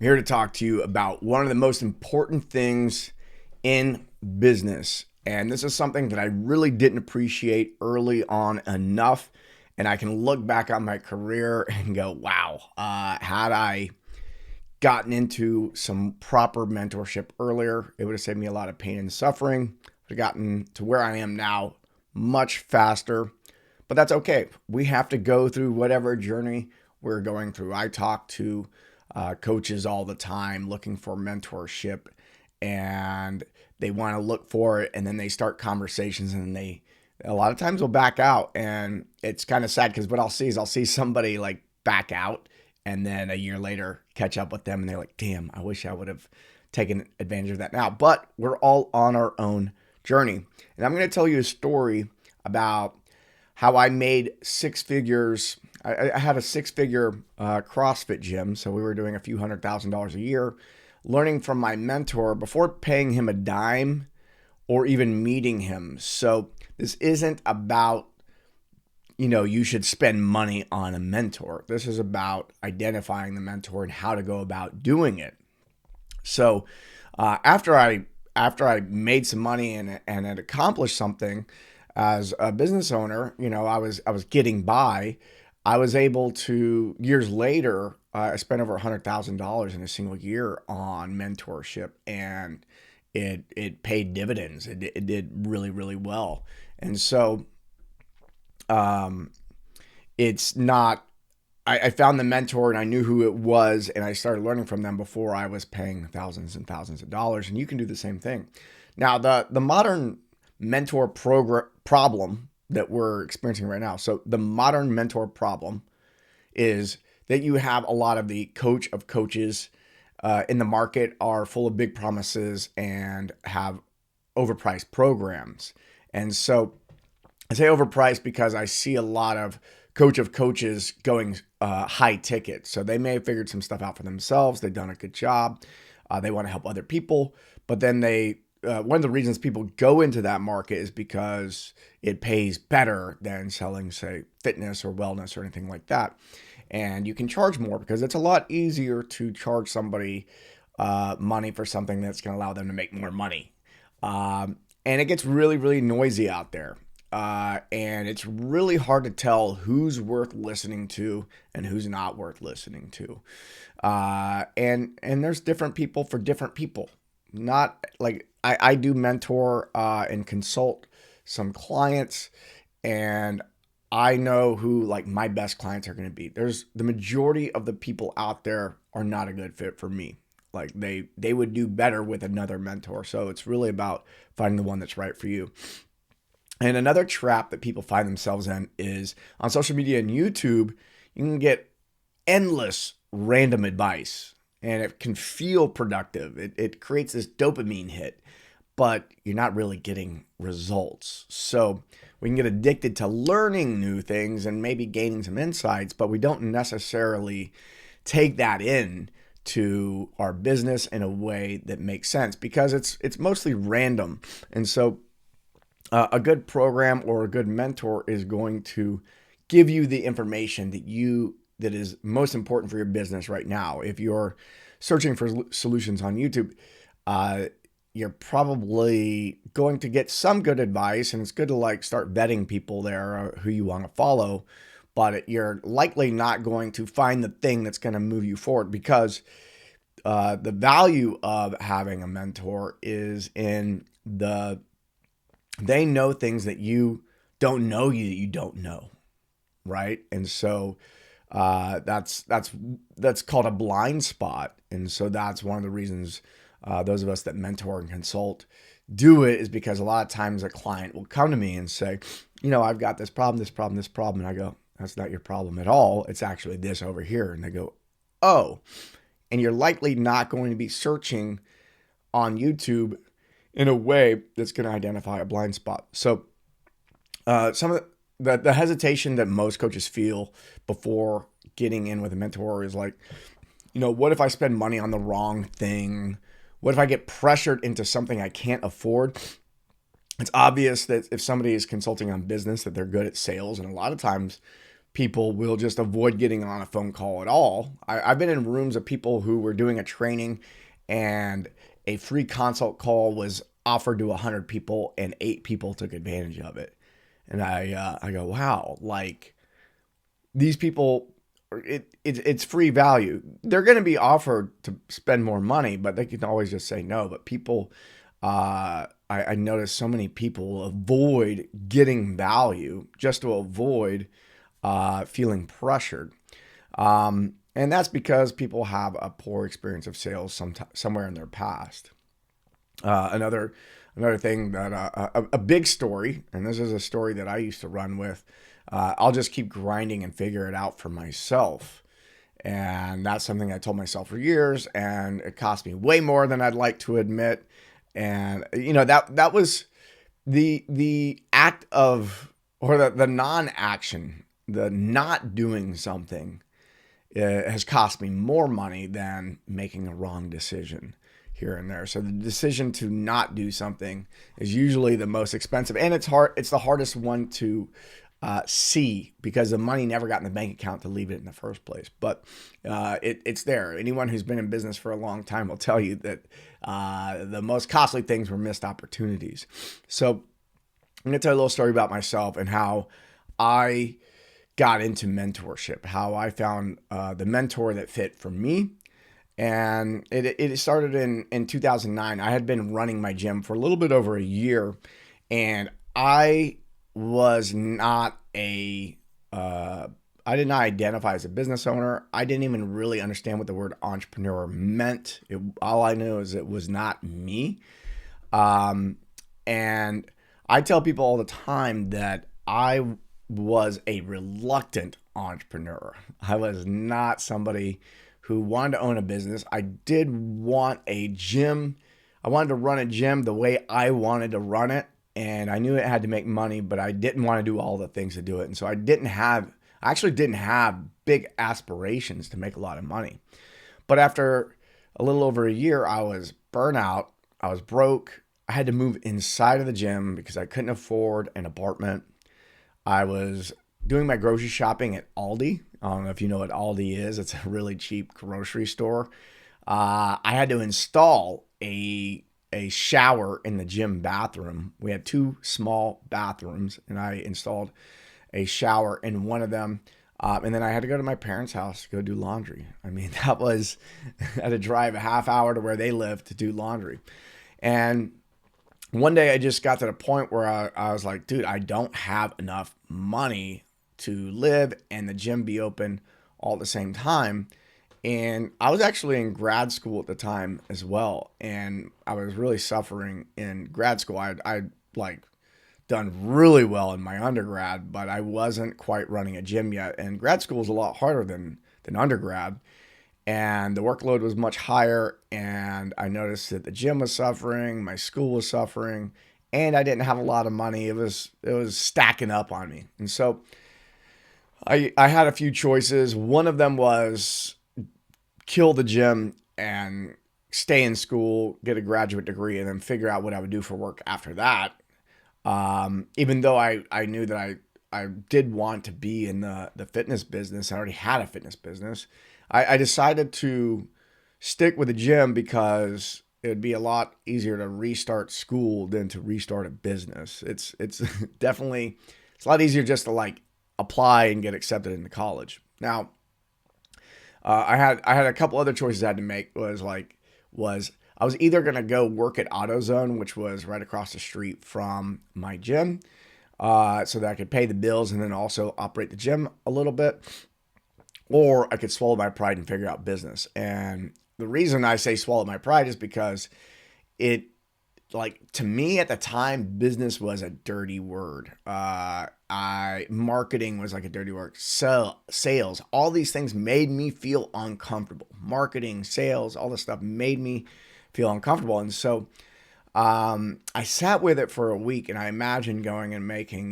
I'm here to talk to you about one of the most important things in business. And this is something that I really didn't appreciate early on enough. And I can look back on my career and go, wow, had I gotten into some proper mentorship earlier, it would have saved me a lot of pain and suffering. Would have gotten to where I am now much faster. But that's okay. We have to go through whatever journey we're going through. I talk to coaches all the time looking for mentorship, and they want to look for it, and then they start conversations, and they a lot of times will back out, and it's kind of sad because what I'll see is I'll see somebody like back out, and then a year later catch up with them, and they're like, "Damn, I wish I would have taken advantage of that now." But we're all on our own journey, and I'm going to tell you a story about how I made six figures. I had a six-figure CrossFit gym, so we were doing a few $100,000 a year, learning from my mentor before paying him a dime or even meeting him. So this isn't about, you should spend money on a mentor. This is about identifying the mentor and how to go about doing it. So after I made some money and had accomplished something as a business owner, I was getting by. I was able to years later. I spent over $100,000 in a single year on mentorship, and it paid dividends. It did really really well, and so um, it's not. I found the mentor and I knew who it was, and I started learning from them before I was paying thousands and thousands of dollars. And you can do the same thing. Now, the modern mentor problem that we're experiencing right now. So the modern mentor problem is that you have a lot of the coach of coaches in the market are full of big promises and have overpriced programs. And so I say overpriced because I see a lot of coach of coaches going high ticket. So they may have figured some stuff out for themselves. They've done a good job. They want to help other people. But then one of the reasons people go into that market is because it pays better than selling, say, fitness or wellness or anything like that. And you can charge more because it's a lot easier to charge somebody money for something that's going to allow them to make more money. And it gets really, really noisy out there. And it's really hard to tell who's worth listening to and who's not worth listening to. And there's different people for different people. Not like I do mentor and consult some clients, and I know who like my best clients are going to be. There's the majority of the people out there are not a good fit for me. Like they would do better with another mentor. So it's really about finding the one that's right for you. And another trap that people find themselves in is on social media and YouTube, you can get endless random advice, and it can feel productive. It creates this dopamine hit, but you're not really getting results. So we can get addicted to learning new things and maybe gaining some insights, but we don't necessarily take that in to our business in a way that makes sense because it's mostly random. And so a good program or a good mentor is going to give you the information that is most important for your business right now. If you're searching for solutions on YouTube, you're probably going to get some good advice, and it's good to like start vetting people there who you want to follow, but you're likely not going to find the thing that's going to move you forward because the value of having a mentor is in they know things that you don't know you don't know, right? And so that's called a blind spot, and so that's one of the reasons those of us that mentor and consult do it is because a lot of times a client will come to me and say, I've got this problem, this problem, this problem, and I go, that's not your problem at all. It's actually this over here, and they go, oh, and you're likely not going to be searching on YouTube in a way that's going to identify a blind spot. So some of the hesitation that most coaches feel before getting in with a mentor is like, what if I spend money on the wrong thing? What if I get pressured into something I can't afford? It's obvious that if somebody is consulting on business that they're good at sales, and a lot of times people will just avoid getting on a phone call at all. I've been in rooms of people who were doing a training and a free consult call was offered to 100 people and 8 people took advantage of it. And I go, wow, like these people, it's free value. They're going to be offered to spend more money, but they can always just say no. But people, I notice so many people will avoid getting value just to avoid feeling pressured. And that's because people have a poor experience of sales somewhere in their past. Another thing that a big story, and this is a story that I used to run with. I'll just keep grinding and figure it out for myself. And that's something I told myself for years, and it cost me way more than I'd like to admit. And that was the act of, or the non-action, the not doing something has cost me more money than making a wrong decision here and there. So the decision to not do something is usually the most expensive, and it's hard. It's the hardest one to see because the money never got in the bank account to leave it in the first place. But it's there. Anyone who's been in business for a long time will tell you that the most costly things were missed opportunities. So I'm going to tell you a little story about myself and how I got into mentorship, how I found the mentor that fit for me. And it started in 2009. I had been running my gym for a little bit over a year, and I was not I did not identify as a business owner. I didn't even really understand what the word entrepreneur meant. All I knew is it was not me. And I tell people all the time that I was a reluctant entrepreneur. I was not somebody who wanted to own a business. I did want a gym. I wanted to run a gym the way I wanted to run it. And I knew it had to make money, but I didn't want to do all the things to do it. And so I actually didn't have big aspirations to make a lot of money. But after a little over a year, I was burnt out. I was broke. I had to move inside of the gym because I couldn't afford an apartment. I was doing my grocery shopping at Aldi. I don't know if you know what Aldi is. It's a really cheap grocery store. I had to install a shower in the gym bathroom. We had 2 small bathrooms, and I installed a shower in one of them. And then I had to go to my parents' house to go do laundry. I mean, I had to drive a half hour to where they lived to do laundry. And one day I just got to the point where I was like, dude, I don't have enough money to live and the gym be open all at the same time. And I was actually in grad school at the time as well. And I was really suffering in grad school. I'd like done really well in my undergrad, but I wasn't quite running a gym yet. And grad school is a lot harder than undergrad. And the workload was much higher. And I noticed that the gym was suffering, my school was suffering, and I didn't have a lot of money. It was stacking up on me. And so I had a few choices. One of them was kill the gym and stay in school, get a graduate degree, and then figure out what I would do for work after that. Even though I knew that I did want to be in the fitness business. I already had a fitness business. I decided to stick with the gym because it would be a lot easier to restart school than to restart a business. It's definitely, it's a lot easier just to like apply and get accepted into college. Now, I had a couple other choices I had to make. Was I was either going to go work at AutoZone, which was right across the street from my gym, so that I could pay the bills and then also operate the gym a little bit, or I could swallow my pride and figure out business. And the reason I say swallow my pride is because to me at the time, business was a dirty word. Marketing was like a dirty word. Sales, all these things made me feel uncomfortable. Marketing, sales, all this stuff made me feel uncomfortable. And so I sat with it for a week, and I imagined going and making,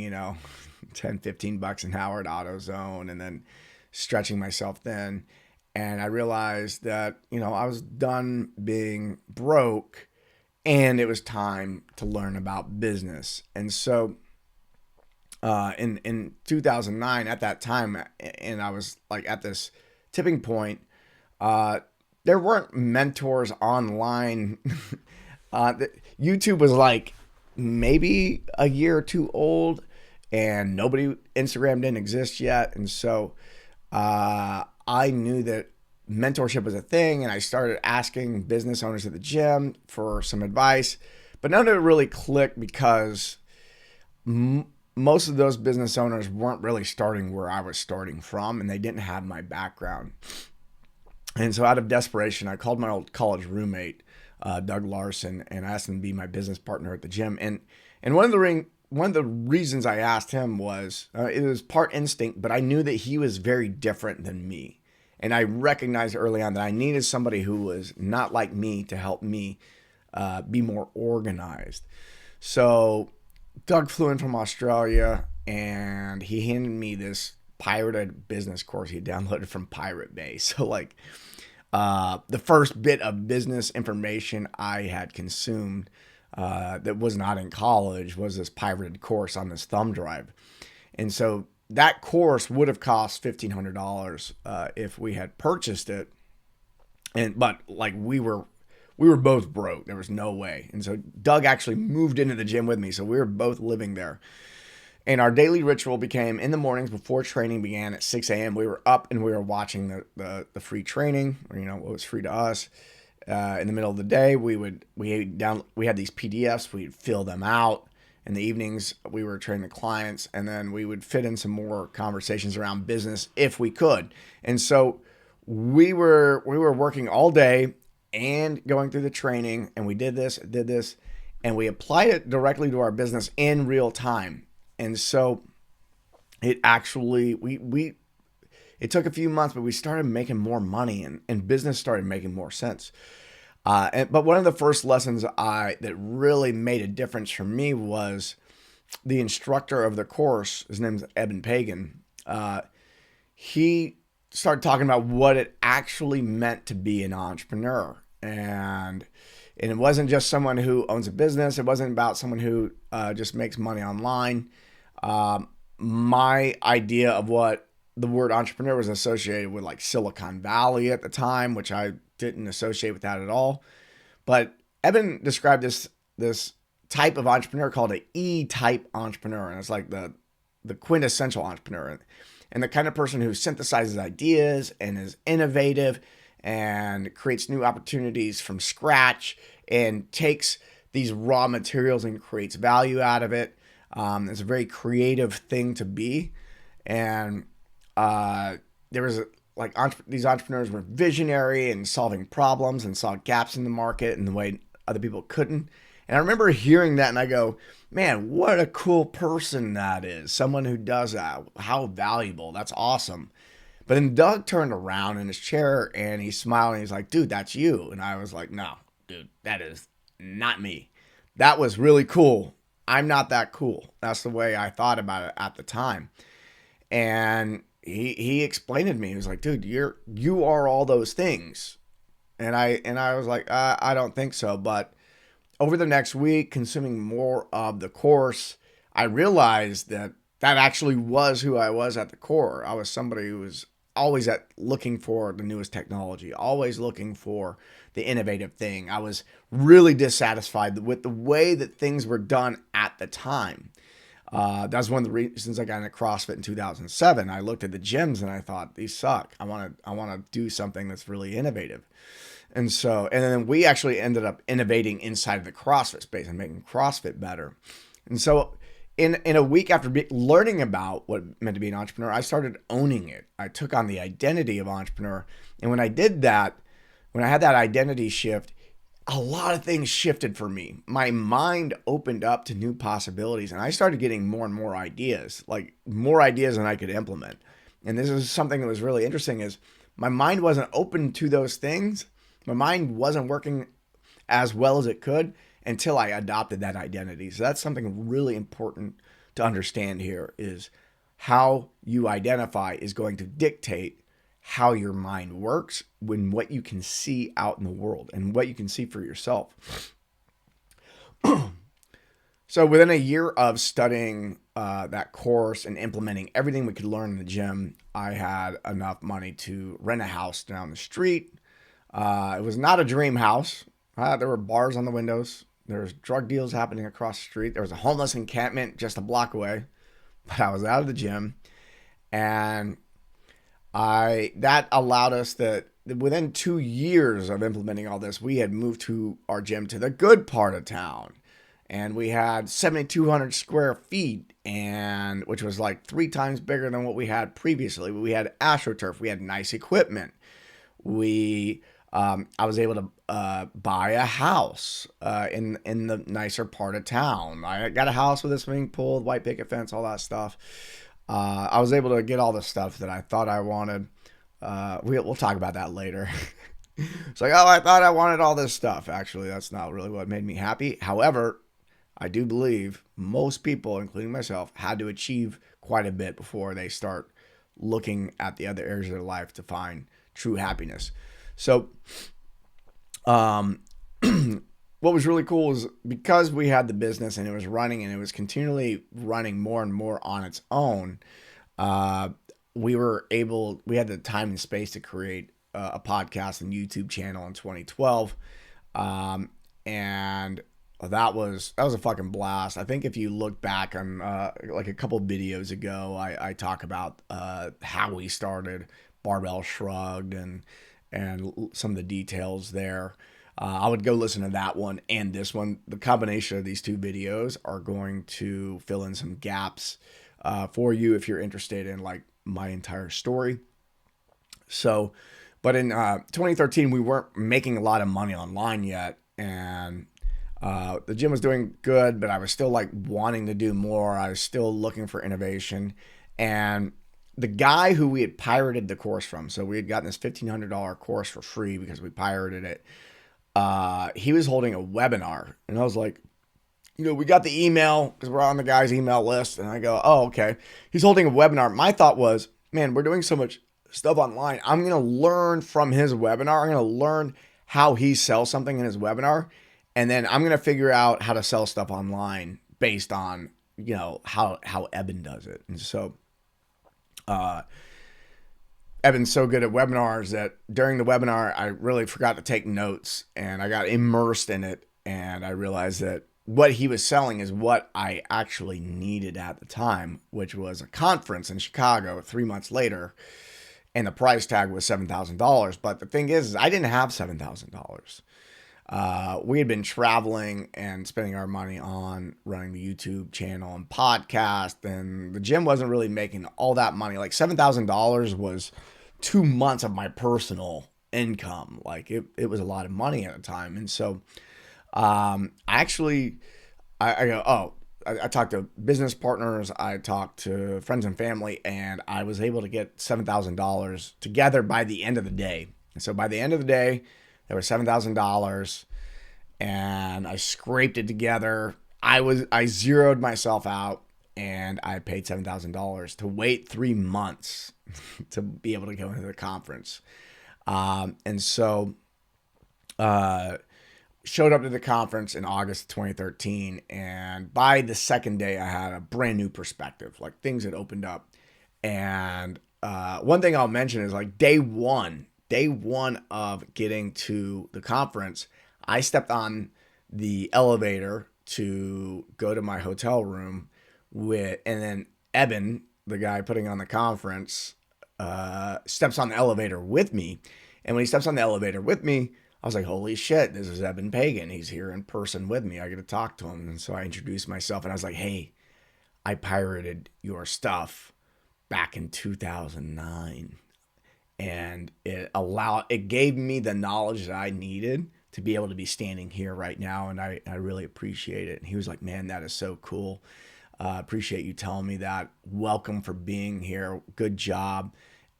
10, $15 an hour at AutoZone and then stretching myself thin. And I realized that, I was done being broke and it was time to learn about business. And so in 2009 at that time, and I was like at this tipping point. Uh, there weren't mentors online. YouTube was like maybe a year or two old, and Instagram didn't exist yet, and so I knew that mentorship was a thing, and I started asking business owners at the gym for some advice, but none of it really clicked because most of those business owners weren't really starting where I was starting from, and they didn't have my background. And so out of desperation, I called my old college roommate, Doug Larson, and asked him to be my business partner at the gym. And one of the reasons I asked him was it was part instinct, but I knew that he was very different than me. And I recognized early on that I needed somebody who was not like me to help me be more organized. So Doug flew in from Australia, and he handed me this pirated business course he downloaded from Pirate Bay. So like the first bit of business information I had consumed that was not in college was this pirated course on this thumb drive. And so that course would have cost $1,500 if we had purchased it. But like we were both broke. There was no way. And so Doug actually moved into the gym with me. So we were both living there. And our daily ritual became in the mornings before training began at 6 a.m. We were up and we were watching the free training, or what was free to us. In the middle of the day, we had these PDFs. We'd fill them out. In the evenings, we were training the clients, and then we would fit in some more conversations around business if we could. And so we were working all day and going through the training, and we did this, and we applied it directly to our business in real time. And so it actually, it took a few months, but we started making more money, and business started making more sense. But one of the first lessons that really made a difference for me was the instructor of the course. His name's Eben Pagan. He started talking about what it actually meant to be an entrepreneur. And it wasn't just someone who owns a business. It wasn't about someone who just makes money online. My idea of what the word entrepreneur was associated with, like Silicon Valley at the time, which I didn't associate with that at all. But Eben described this type of entrepreneur called an E-type entrepreneur. And it's like the quintessential entrepreneur, and the kind of person who synthesizes ideas and is innovative and creates new opportunities from scratch and takes these raw materials and creates value out of it. It's a very creative thing to be. And there was these entrepreneurs were visionary and solving problems and saw gaps in the market in the way other people couldn't. And I remember hearing that, and I go, man, what a cool person that is. Someone who does that. How valuable. That's awesome. But then Doug turned around in his chair and he smiled and he's like, dude, that's you. And I was like, no, dude, that is not me. That was really cool. I'm not that cool. That's the way I thought about it at the time. And he explained it to me. He was like, dude, you are all those things. And I was like, I don't think so. But over the next week, consuming more of the course, I realized that actually was who I was at the core. I was somebody who was always looking for the newest technology, always looking for the innovative thing. I was really dissatisfied with the way that things were done at the time. That's one of the reasons I got into CrossFit in 2007. I looked at the gyms and I thought, these suck. I want to do something that's really innovative. And then we actually ended up innovating inside of the CrossFit space and making CrossFit better. And so in a week after learning about what it meant to be an entrepreneur, I started owning it. I took on the identity of entrepreneur. And when I did that, when I had that identity shift, a lot of things shifted for me. My mind opened up to new possibilities, and I started getting more and more ideas, like more ideas than I could implement. And this is something that was really interesting is my mind wasn't open to those things. My mind wasn't working as well as it could until I adopted that identity. So that's something really important to understand here is how you identify is going to dictate how your mind works when what you can see out in the world and what you can see for yourself. So within a year of studying that course and implementing everything we could learn in the gym, I had enough money to rent a house down the street. It was not a dream house. There were bars on the windows. There was drug deals happening across the street. There was a homeless encampment just a block away. But I was out of the gym, and I that allowed us that within 2 years of implementing all this, we had moved to our gym to the good part of town, and we had 7,200 square feet, and which was like 3 times bigger than what we had previously. We had AstroTurf. We had nice equipment. I was able to buy a house in the nicer part of town. I got a house with a swimming pool, white picket fence, all that stuff. I was able to get all the stuff that I thought I wanted. We'll talk about that later. It's like, oh, I thought I wanted all this stuff. Actually, that's not really what made me happy. However, I do believe most people, including myself, had to achieve quite a bit before they start looking at the other areas of their life to find true happiness. So, what was really cool is because we had the business and it was running and it was continually running more and more on its own, we had the time and space to create a podcast and YouTube channel in 2012. And that was a fucking blast. I think if you look back on like a couple videos ago, I talk about how we started Barbell Shrugged and some of the details there. I would go listen to that one and this one. The combination of these two videos are going to fill in some gaps for you if you're interested in like my entire story. So, but in 2013, we weren't making a lot of money online yet, and the gym was doing good, but I was still like wanting to do more. I was still looking for innovation, and the guy who we had pirated the course from, so we had gotten this $1,500 course for free because we pirated it. He was holding a webinar, and I was like, we got the email because we're on the guy's email list, and I go, oh, okay. He's holding a webinar. My thought was, man, we're doing so much stuff online. I'm going to learn from his webinar. I'm going to learn how he sells something in his webinar, and then I'm going to figure out how to sell stuff online based on, how Eben does it. And so, Evan's so good at webinars that during the webinar, I really forgot to take notes and I got immersed in it. And I realized that what he was selling is what I actually needed at the time, which was a conference in Chicago 3 months later. And the price tag was $7,000. But the thing is I didn't have $7,000. We had been traveling and spending our money on running the YouTube channel and podcast, and the gym wasn't really making all that money. Like $7,000 was 2 months of my personal income. Like it was a lot of money at the time. And so, I talked to business partners, I talked to friends and family, and I was able to get $7,000 together by the end of the day. And so by the end of the day, there was $7,000, and I scraped it together. I zeroed myself out, and I paid $7,000 to wait 3 months to be able to go into the conference. And so, showed up to the conference in August of 2013, and by the second day, I had a brand new perspective. Like things had opened up, and one thing I'll mention is like day one of getting to the conference, I stepped on the elevator to go to my hotel room and then Eben, the guy putting on the conference, steps on the elevator with me. And when he steps on the elevator with me, I was like, holy shit, this is Eben Pagan. He's here in person with me. I get to talk to him. And so I introduced myself and I was like, hey, I pirated your stuff back in 2009. And it gave me the knowledge that I needed to be able to be standing here right now. And I really appreciate it. And he was like, man, that is so cool. Appreciate you telling me that. Welcome for being here. Good job.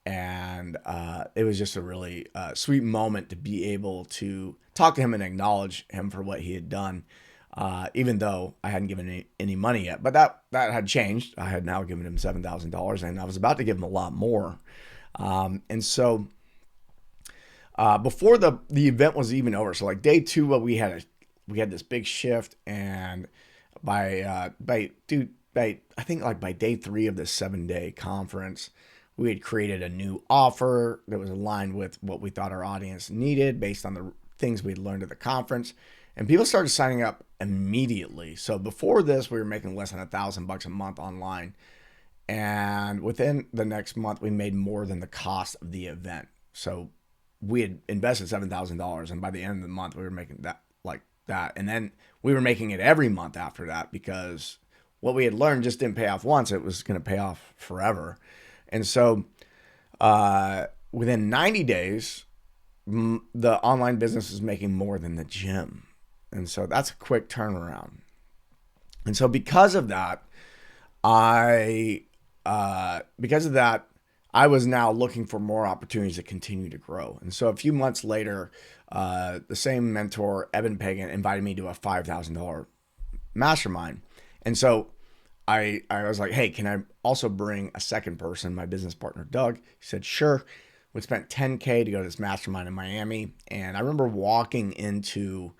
And it was just a really sweet moment to be able to talk to him and acknowledge him for what he had done, even though I hadn't given any money yet. But that had changed. I had now given him $7,000, and I was about to give him a lot more. And so before the event was even over, so like day two, we had this big shift, and by I think like by day 3 of this 7-day conference, we had created a new offer that was aligned with what we thought our audience needed based on the things we'd learned at the conference. And people started signing up immediately. So before this, we were making less than $1,000 a month online. And within the next month, we made more than the cost of the event. So we had invested $7,000, and by the end of the month, we were making that like that. And then we were making it every month after that, because what we had learned just didn't pay off once; it was going to pay off forever. And so, within 90 days, the online business was making more than the gym, and so that's a quick turnaround. And so, I because of that, I was now looking for more opportunities to continue to grow. And so a few months later, the same mentor, Evan Pagan, invited me to a $5,000 mastermind. And so I was like, hey, can I also bring a second person, my business partner, Doug? He said, sure. We spent $10K to go to this mastermind in Miami. And I remember walking into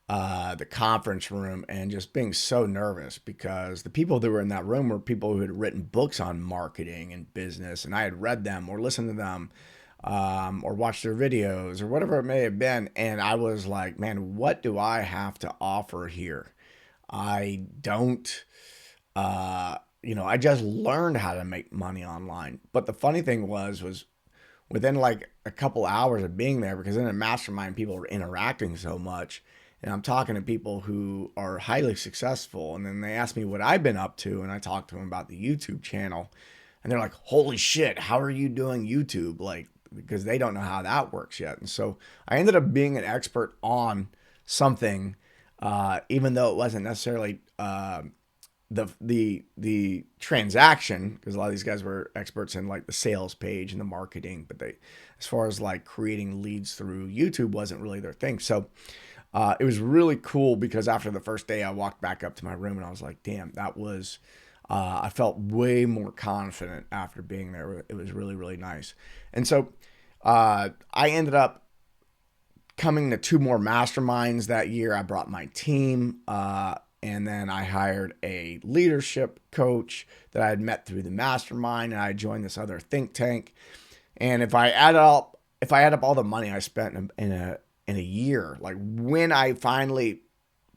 the conference room and just being so nervous, because the people that were in that room were people who had written books on marketing and business, and I had read them or listened to them, or watched their videos or whatever it may have been. And I was like, man, what do I have to offer here? I don't, I just learned how to make money online. But the funny thing was within like a couple hours of being there, because in a mastermind, people were interacting so much. And I'm talking to people who are highly successful. And then they ask me what I've been up to. And I talk to them about the YouTube channel. And they're like, holy shit, how are you doing YouTube? Like, because they don't know how that works yet. And so I ended up being an expert on something, even though it wasn't necessarily the transaction, because a lot of these guys were experts in like the sales page and the marketing. But they, as far as like creating leads through YouTube, wasn't really their thing. So it was really cool, because after the first day, I walked back up to my room and I was like, damn, that was, I felt way more confident after being there. It was really, really nice. And so I ended up coming to 2 more masterminds that year. I brought my team, and then I hired a leadership coach that I had met through the mastermind, and I joined this other think tank. And if I add up all the money I spent in a year, like when I finally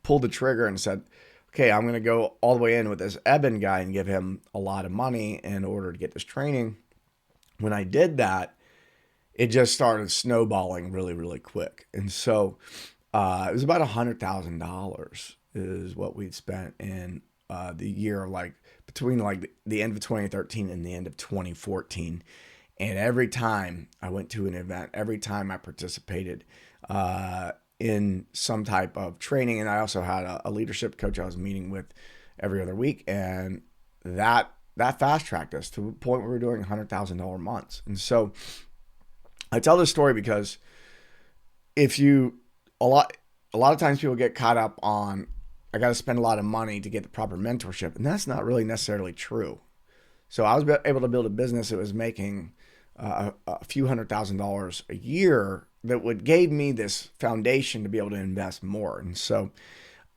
pulled the trigger and said, okay, I'm going to go all the way in with this Eben guy and give him a lot of money in order to get this training. When I did that, it just started snowballing really, really quick. And so it was about $100,000 is what we'd spent in the year, like between like the end of 2013 and the end of 2014. And every time I went to an event, every time I participated in some type of training, and I also had a leadership coach I was meeting with every other week, and that fast tracked us to a point where we were doing $100,000 months. And so I tell this story because a lot of times people get caught up on, I got to spend a lot of money to get the proper mentorship, and that's not really necessarily true. So I was able to build a business that was making a few $100,000 a year that gave me this foundation to be able to invest more. And so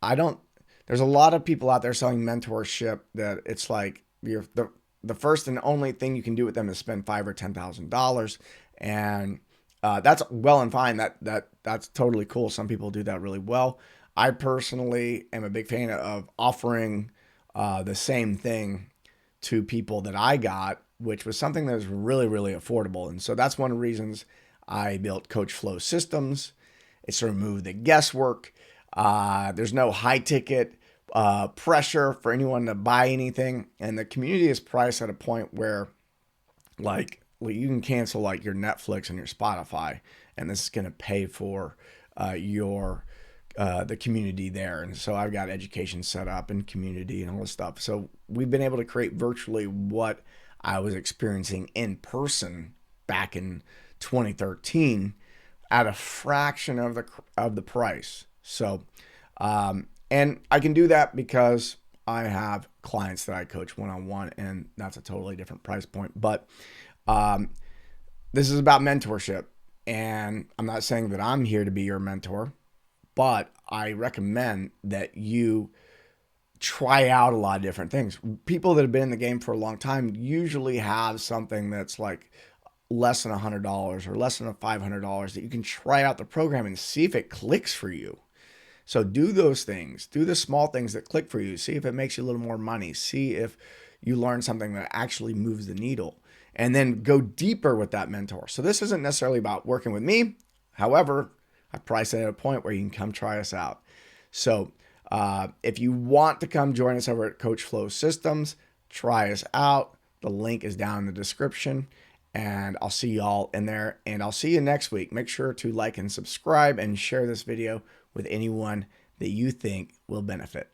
there's a lot of people out there selling mentorship that it's like the first and only thing you can do with them is spend $5,000 or $10,000. And that's well and fine. That's totally cool. Some people do that really well. I personally am a big fan of offering the same thing to people that I got, which was something that was really, really affordable. And so that's one of the reasons I built Coach Flow Systems. It's to remove the guesswork. There's no high ticket pressure for anyone to buy anything. And the community is priced at a point where like you can cancel like your Netflix and your Spotify, and this is going to pay for the community there. And so I've got education set up and community and all this stuff. So we've been able to create virtually what I was experiencing in person back in 2013 at a fraction of the price. So, and I can do that because I have clients that I coach one-on-one, and that's a totally different price point. But this is about mentorship, and I'm not saying that I'm here to be your mentor, but I recommend that you try out a lot of different things. People that have been in the game for a long time usually have something that's like less than $100 or less than $500 that you can try out the program and see if it clicks for you. So do those things. Do the small things that click for you. See if it makes you a little more money. See if you learn something that actually moves the needle. And then go deeper with that mentor. So this isn't necessarily about working with me. However, I priced it at a point where you can come try us out. So if you want to come join us over at Coach Flow Systems, try us out. The link is down in the description. And I'll see y'all in there. And I'll see you next week. Make sure to like and subscribe and share this video with anyone that you think will benefit.